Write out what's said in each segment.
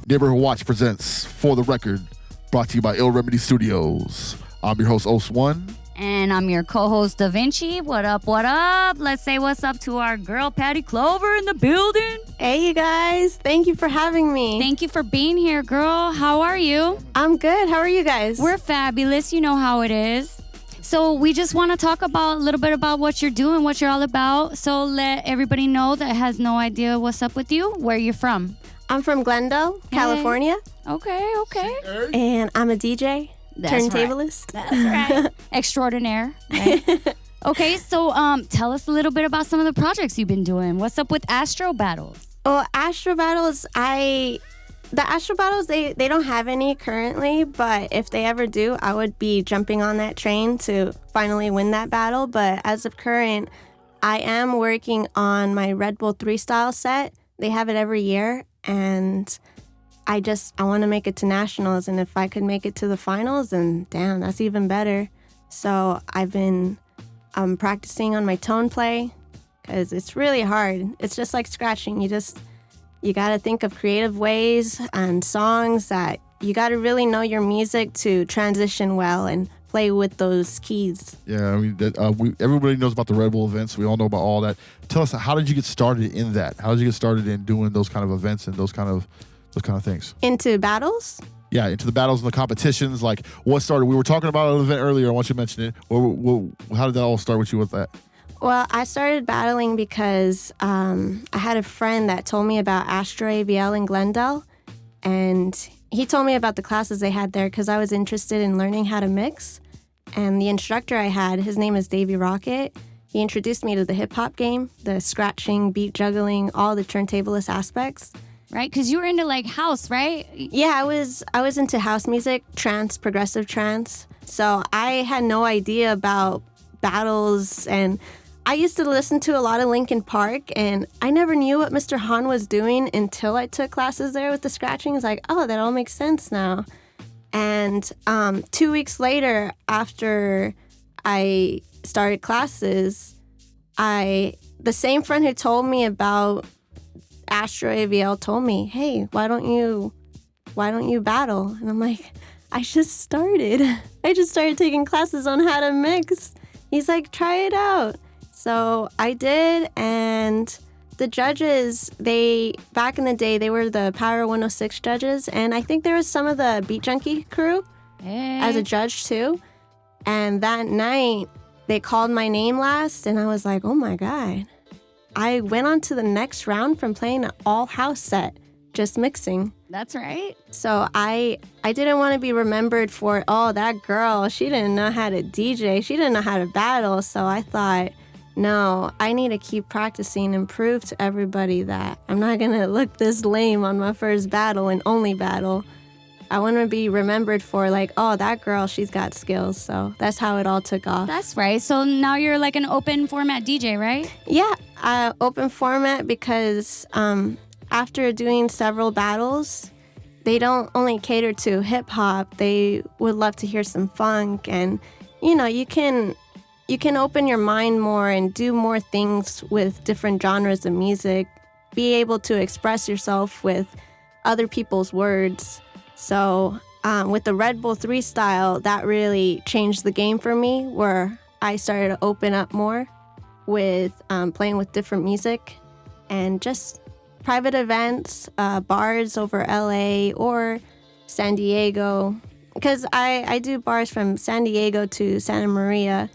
Neighborhood Watch presents For the Record, brought to you by Ill Remedy Studios. I'm your host, Os1. And I'm your co-host, Da Vinci. What up, what up? Let's say what's up to our girl, Patty Clover in the building. Hey, you guys. Thank you for having me. Thank you for being here, girl. How are you? I'm good. How are you guys? We're fabulous. You know how it is. So we just want to talk about a little bit about what you're doing, what you're all about. So let everybody know that has no idea what's up with you, where you're from. I'm from Glendale, California. Okay. And I'm a DJ, turntablist. Right. That's right. Extraordinaire. Right? Okay, so tell us a little bit about some of the projects you've been doing. What's up with Astro Battles? Well, Astro Battles, they don't have any currently, but if they ever do, I would be jumping on that train to finally win that battle. But as of current, I am working on my Red Bull 3 style set. They have it every year, and I want to make it to nationals, and if I could make it to the finals, then damn, that's even better. So I've been practicing on my tone play, because it's really hard. It's just like scratching. You got to think of creative ways and songs that you got to really know your music to transition well and play with those keys. Yeah, I mean, everybody knows about the Red Bull events. We all know about all that. Tell us, how did you get started in that? How did you get started in doing those kind of events and those kind of things? Into battles? Yeah, into the battles and the competitions. Like, what started? We were talking about an event earlier. I want you to mention it. How did that all start with you with that? Well, I started battling because I had a friend that told me about Astro AVL in Glendale, and he told me about the classes they had there because I was interested in learning how to mix. And the instructor I had, his name is Davey Rocket. He introduced me to the hip-hop game, the scratching, beat juggling, all the turntablist aspects. Right, because you were into like house, right? Yeah, I was into house music, trance, progressive trance. So I had no idea about battles, and I used to listen to a lot of Linkin Park, and I never knew what Mr. Han was doing until I took classes there with the scratching. It's like, oh, that all makes sense now. And 2 weeks later, after I started classes, the same friend who told me about Astro AVL told me, hey, why don't you battle? And I'm like, I just started taking classes on how to mix. He's like, try it out. So I did, and the judges, back in the day, they were the Power 106 judges, and I think there was some of the Beat Junkie crew as a judge too. And that night, they called my name last, and I was like, oh my God. I went on to the next round from playing an all-house set, just mixing. That's right. So I didn't want to be remembered for, oh, that girl, she didn't know how to DJ. She didn't know how to battle. So I thought, no, I need to keep practicing and prove to everybody that I'm not going to look this lame on my first battle and only battle. I want to be remembered for like, oh, that girl, she's got skills. So that's how it all took off. That's right. So now you're like an open format DJ, right? Yeah, open format because after doing several battles, they don't only cater to hip hop. They would love to hear some funk, and you can open your mind more and do more things with different genres of music. Be able to express yourself with other people's words. So with the Red Bull 3 style, that really changed the game for me, where I started to open up more with playing with different music and just private events, bars over LA or San Diego. Because I do bars from San Diego to Santa Maria,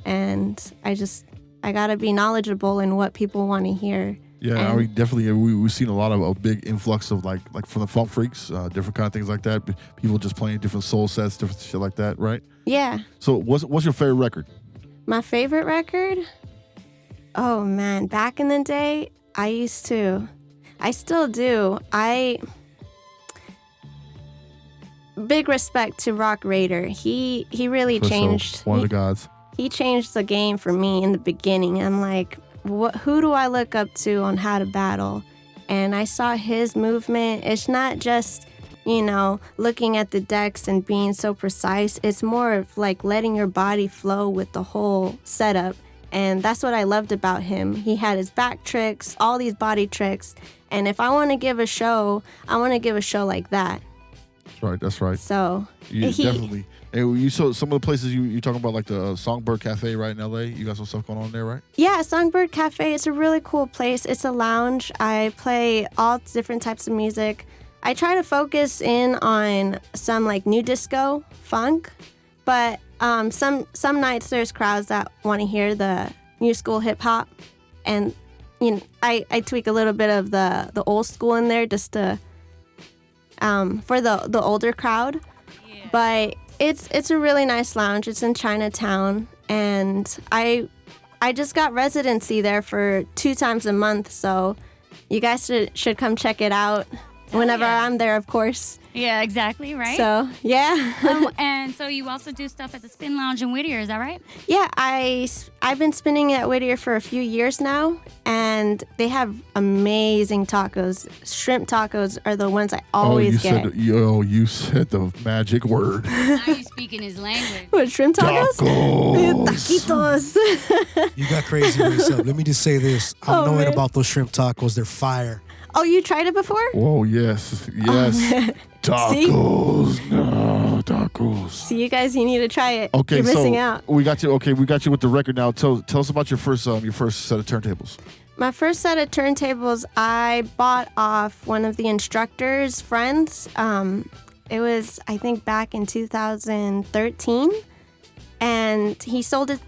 and I gotta be knowledgeable in what people want to hear. Yeah, I mean, definitely. We've seen a lot of a big influx of like from the funk freaks, different kind of things like that. People just playing different soul sets, different shit like that, right? Yeah. So, what's your favorite record? My favorite record? Oh man, back in the day, I still do. Big respect to Rock Raider. He really changed. One of the gods. He changed the game for me in the beginning. I'm like, who do I look up to on how to battle? And I saw his movement. It's not just, looking at the decks and being so precise. It's more of like letting your body flow with the whole setup. And that's what I loved about him. He had his back tricks, all these body tricks, And if I want to give a show, I want to give a show like that. That's right. That's right. So Yeah, definitely. And you saw some of the places you talking about, like the Songbird Cafe right in LA. You got some stuff going on there, right? Yeah, Songbird Cafe. It's a really cool place. It's a lounge. I play all different types of music. I try to focus in on some like new disco, funk, but some nights there's crowds that want to hear the new school hip hop, and I tweak a little bit of the old school in there just to for the older crowd. Yeah. But it's a really nice lounge. It's in Chinatown, and I just got residency there for 2 times a month, so you guys should come check it out whenever I'm there, of course. Yeah, exactly, right? So, yeah. And so you also do stuff at the Spin Lounge in Whittier, is that right? Yeah, I've been spinning at Whittier for a few years now, and they have amazing tacos. Shrimp tacos are the ones I always get. You said the magic word. Now you're speaking his language. What, shrimp tacos? Tacos. Taquitos. You got crazy race up. Let me just say this. I'm knowing about those shrimp tacos. They're fire. Oh, you tried it before? Whoa, yes. Tacos. No, tacos. See, you guys, you need to try it. Okay, You're missing out. We got you. Okay, we got you with the record now. Tell us about your first set of turntables. My first set of turntables, I bought off one of the instructor's friends. It was, I think, back in 2013, and he sold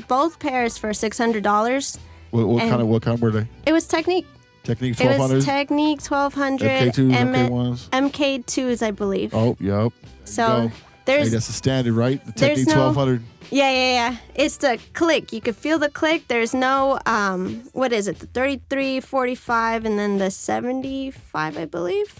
both pairs for $600. What kind were they? It was Technique. Technique 1200? It was Technique 1200. MK2s, MK1s? MK2s, I believe. Oh, yep. So there's... Hey, that's the standard, right? The Technique 1200. Yeah. It's the click. You can feel the click. There's no, what is it? The 33, 45, and then the 75, I believe.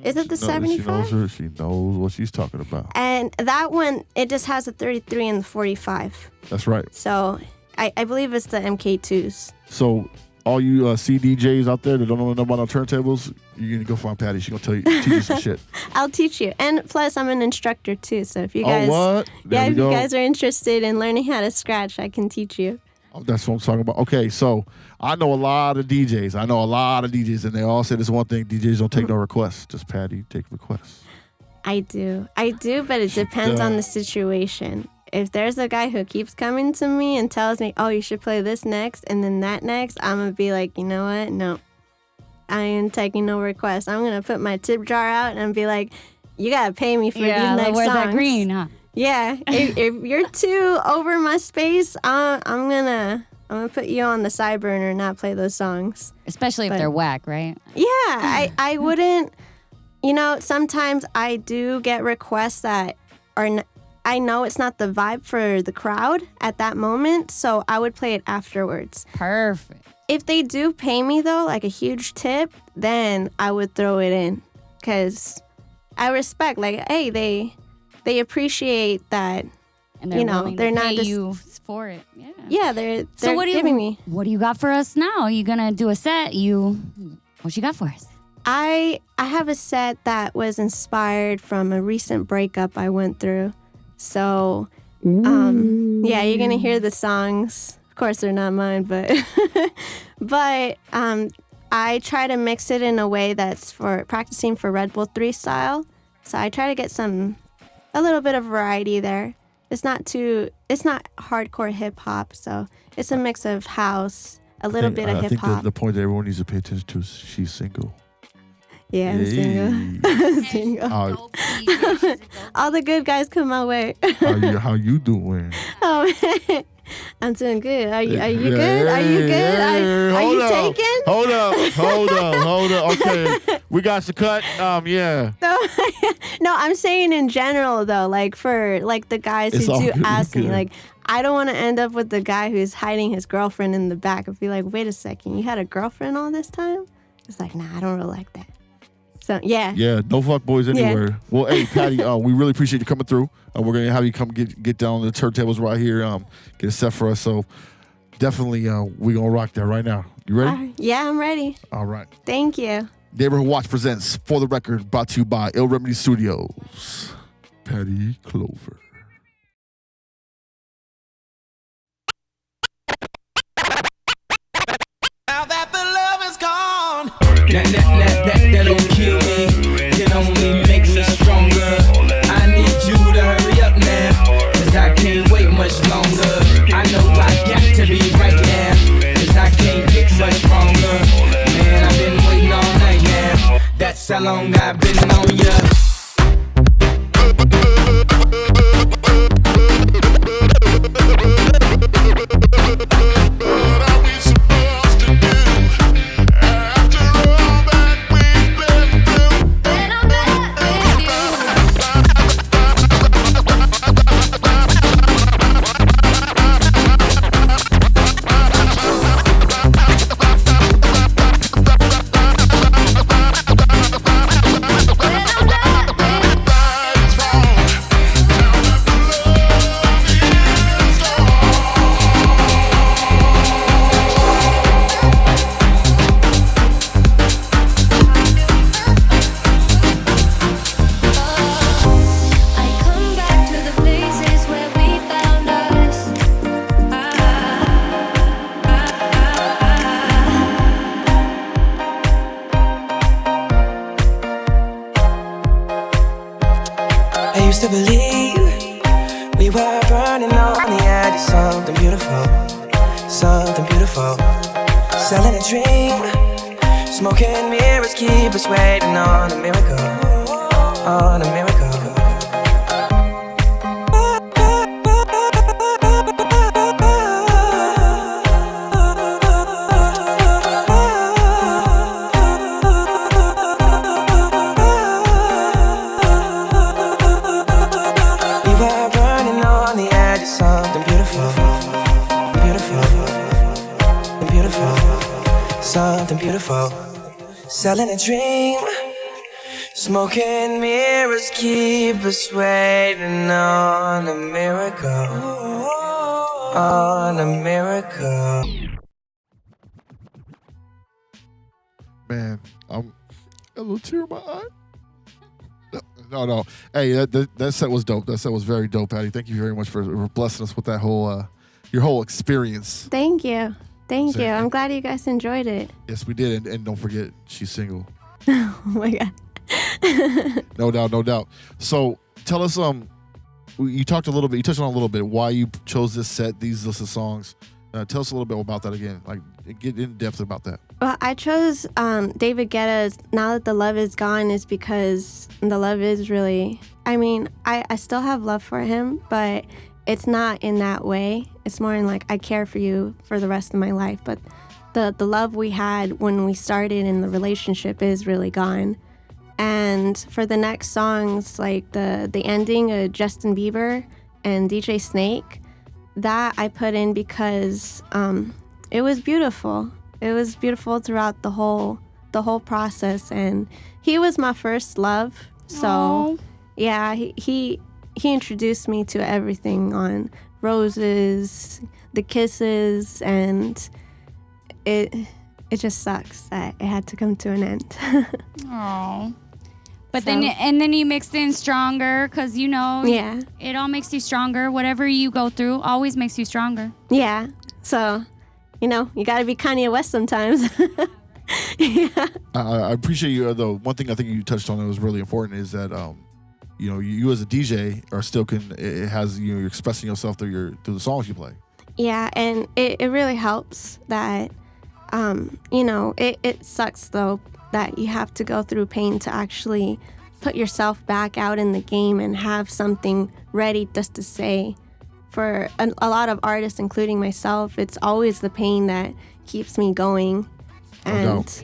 Is it the 75? She knows what she's talking about. And that one, it just has the 33 and the 45. That's right. So I believe it's the MK2s. So all you CDJs out there that don't know nothing about no turntables, you're going to go find Patty. She's going to teach you some shit. I'll teach you. And plus, I'm an instructor, too. So if you guys... Oh, what? If you guys are interested in learning how to scratch, I can teach you. Oh, that's what I'm talking about. Okay, so I know a lot of DJs. And they all say this one thing: DJs don't take no requests. Just Patty take requests. I do, but it depends on the situation. If there's a guy who keeps coming to me and tells me, "Oh, you should play this next and then that next," I'm gonna be like, you know what? No, I ain't taking no requests. I'm gonna put my tip jar out and be like, "You gotta pay me for these next where's songs." That green, huh? Yeah, if you're too over my space, I'm gonna put you on the side burner and not play those songs. Especially if they're whack, right? Yeah, I wouldn't. Sometimes I do get requests that are. I know it's not the vibe for the crowd at that moment, so I would play it afterwards. Perfect. If they do pay me though, like a huge tip, then I would throw it in, because I respect. Like, hey, they appreciate that, and they're willing they're to not pay just you for it. Yeah. Yeah, they're so what giving me. What do you got for us now? You gonna do a set? What you got for us? I have a set that was inspired from a recent breakup I went through. So, yeah, you're gonna hear the songs. Of course, they're not mine, but I try to mix it in a way that's for practicing for Red Bull 3 style. So I try to get a little bit of variety there. It's not hardcore hip hop, so it's a mix of house, a little bit of hip hop. I think the point that everyone needs to pay attention to is she's single. Yeah, I'm single. Single. All the good guys come my way. How you doing? Oh, I'm doing good. Are you good? Are you good? Are you taken? Hold up. Okay, we got to cut. Yeah. No, I'm saying in general though, like for like the guys who do ask me, like I don't want to end up with the guy who's hiding his girlfriend in the back and be like, wait a second, you had a girlfriend all this time? It's like, nah, I don't really like that. So, yeah. Yeah, no fuck boys anywhere. Yeah. Well, hey, Patty, we really appreciate you coming through. We're going to have you come get down the turntables right here, get a set for us. So, definitely, we're going to rock that right now. You ready? Yeah, I'm ready. All right. Thank you. Neighborhood Watch presents For the Record, brought to you by Ill Remedy Studios. Patty Clover. Now that the love is gone. That don't kill me, it only makes us stronger. I need you to hurry up now, cause I can't wait much longer. I know I got to be right now, cause I can't get much stronger. Man, I've been waiting all night now, that's how long I've been on ya. To believe we were burning on the edge of something beautiful, something beautiful. Selling a dream, smoking mirrors keep us waiting on a miracle, on a miracle. Something beautiful, selling a dream. Smoking mirrors keep us waiting on a miracle, on a miracle. Man, I'm a little tear in my eye. No. Hey, that set was dope. That set was very dope, Patty. Thank you very much for blessing us with that whole your whole experience. Thank you. Thank you. I'm glad you guys enjoyed it. Yes, we did. And don't forget, she's single. Oh, my God. No doubt. So tell us, you touched on a little bit why you chose this set, these list of songs. Tell us a little bit about that again. Like, get in depth about that. Well, I chose David Guetta's Now That the Love Is Gone is because the love is really, I still have love for him, but it's not in that way. It's more in like, I care for you for the rest of my life. But the love we had when we started in the relationship is really gone. And for the next songs, like the ending of Justin Bieber and DJ Snake, that I put in because it was beautiful. It was beautiful throughout the whole process. And he was my first love. So, Aww. Yeah, he introduced me to everything on roses, the kisses, and it just sucks that it had to come to an end. Oh. But then you mixed in Stronger because, Yeah. It all makes you stronger. Whatever you go through always makes you stronger. Yeah. So, you got to be Kanye West sometimes. Yeah. I appreciate you, though. One thing I think you touched on that was really important is that, you as a DJ are still it has, you're expressing yourself through the songs you play. Yeah, and it really helps that, it sucks though that you have to go through pain to actually put yourself back out in the game and have something ready just to say. For a lot of artists, including myself, it's always the pain that keeps me going. And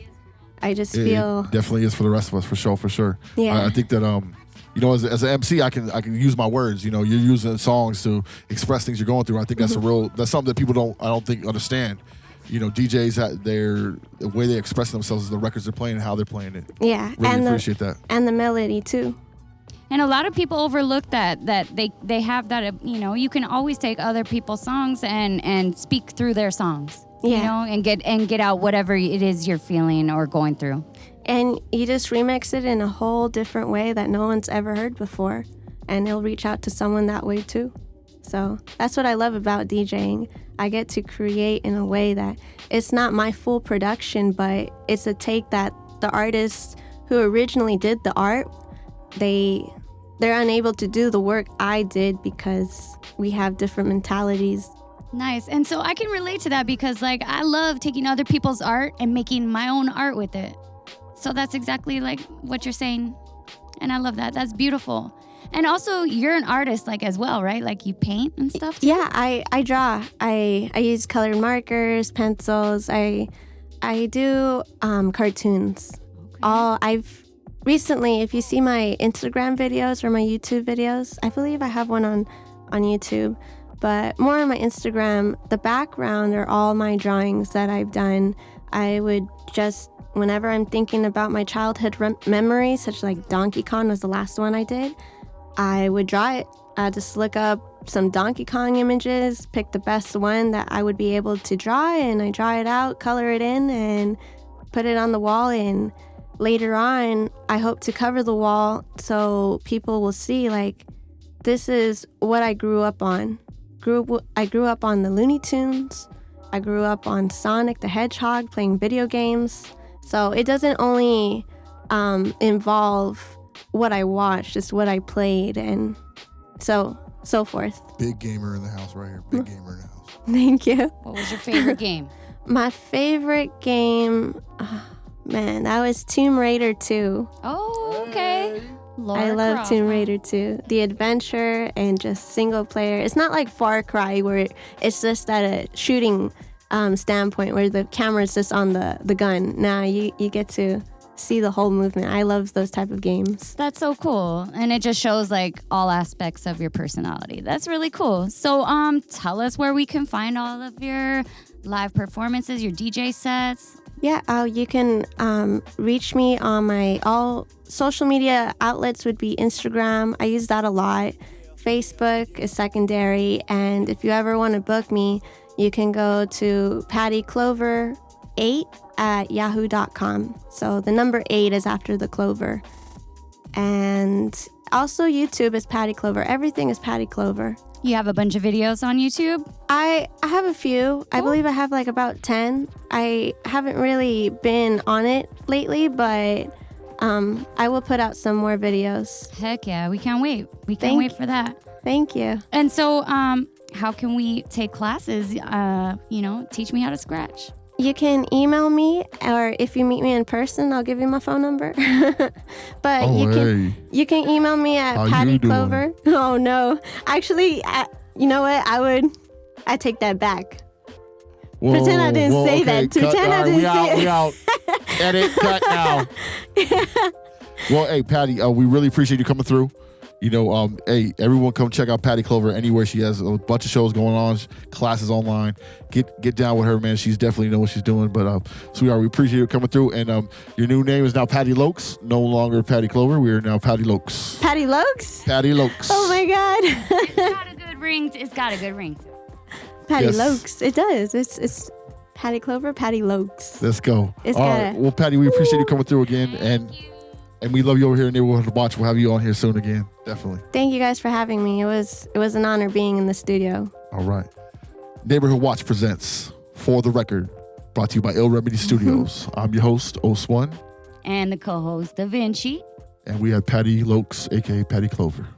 I just feel... It definitely is for the rest of us, for sure. Yeah. I think that... as an MC, I can use my words. You're using songs to express things you're going through. I think that's that's something that people I don't think understand. DJs, the way they express themselves is the records they're playing and how they're playing it. Yeah, really appreciate that. And the melody too. And a lot of people overlook that they have that, you can always take other people's songs and speak through their songs. Yeah. And get out whatever it is you're feeling or going through. And you just remix it in a whole different way that no one's ever heard before. And it'll reach out to someone that way too. So that's what I love about DJing. I get to create in a way that it's not my full production, but it's a take that the artists who originally did the art, they're unable to do the work I did because we have different mentalities. Nice. And so I can relate to that because like I love taking other people's art and making my own art with it. So that's exactly like what you're saying. And I love that. That's beautiful. And also you're an artist like as well, right? Like you paint and stuff too? Yeah, I draw. I use colored markers, pencils. I do cartoons. Okay. I've recently, if you see my Instagram videos or my YouTube videos, I believe I have one on YouTube, but more on my Instagram, the background are all my drawings that I've done. I would just, whenever I'm thinking about my childhood memories, such like Donkey Kong was the last one I did, I would draw it. I just look up some Donkey Kong images, pick the best one that I would be able to draw, and I draw it out, color it in, and put it on the wall. And later on, I hope to cover the wall so people will see, like, this is what I grew up on. I grew up on the Looney Tunes. I grew up on Sonic the Hedgehog, playing video games. So it doesn't only involve what I watched, it's what I played, and so forth. Big gamer in the house right here. Big gamer in the house. Thank you. What was your favorite game? My favorite game, man, that was Tomb Raider 2. Oh, okay. Lara I love Croft, Tomb huh? Raider 2. The adventure and just single player. It's not like Far Cry where it's just at a shooting standpoint where the camera's just on the gun. Now you get to see the whole movement. I love those type of games. That's so cool. And it just shows like all aspects of your personality. That's really cool. So tell us where we can find all of your live performances, your DJ sets. Yeah, you can reach me on my all social media outlets would be Instagram. I use that a lot. Facebook is secondary. And if you ever want to book me, you can go to Patty Clover 8 at yahoo.com. So the number 8 is after the Clover. And also YouTube is Patty Clover. Everything is Patty Clover. You have a bunch of videos on YouTube? I have a few. I believe I have like about 10. I haven't really been on it lately, but I will put out some more videos. Heck yeah, we can't wait. We can't wait for that. Thank you. And so how can we take classes? Teach me how to scratch. You can email me, or if you meet me in person, I'll give you my phone number. But you can email me at Patty Clover. Oh no, actually, you know what? I take that back. Whoa, Pretend I didn't say that. Pretend I didn't say it. We out. Edit, cut now. Well, hey, Patty, we really appreciate you coming through. Hey, everyone come check out Patty Clover anywhere. She has a bunch of shows going on, classes online. Get down with her, man. She's definitely know what she's doing. But sweetheart, we appreciate you coming through. And your new name is now Patty Lokes, no longer Patty Clover. We are now Patty Lokes. Patty Lokes? Patty Lokes. Oh my God. It's got a good ring. It's got a good ring. Patty Yes. Lokes. It does. It's Patty Clover, Patty Lokes. Let's go. It's All got right. it. Well, Patty, we appreciate you coming through again. And we love you over here in Neighborhood Watch. We'll have you on here soon again. Definitely. Thank you guys for having me. It was an honor being in the studio. All right. Neighborhood Watch presents For the Record, brought to you by Ill Remedy Studios. I'm your host, Os1. And the co-host, Da Vinci. And we have Patty Lokes, a.k.a. Patty Clover.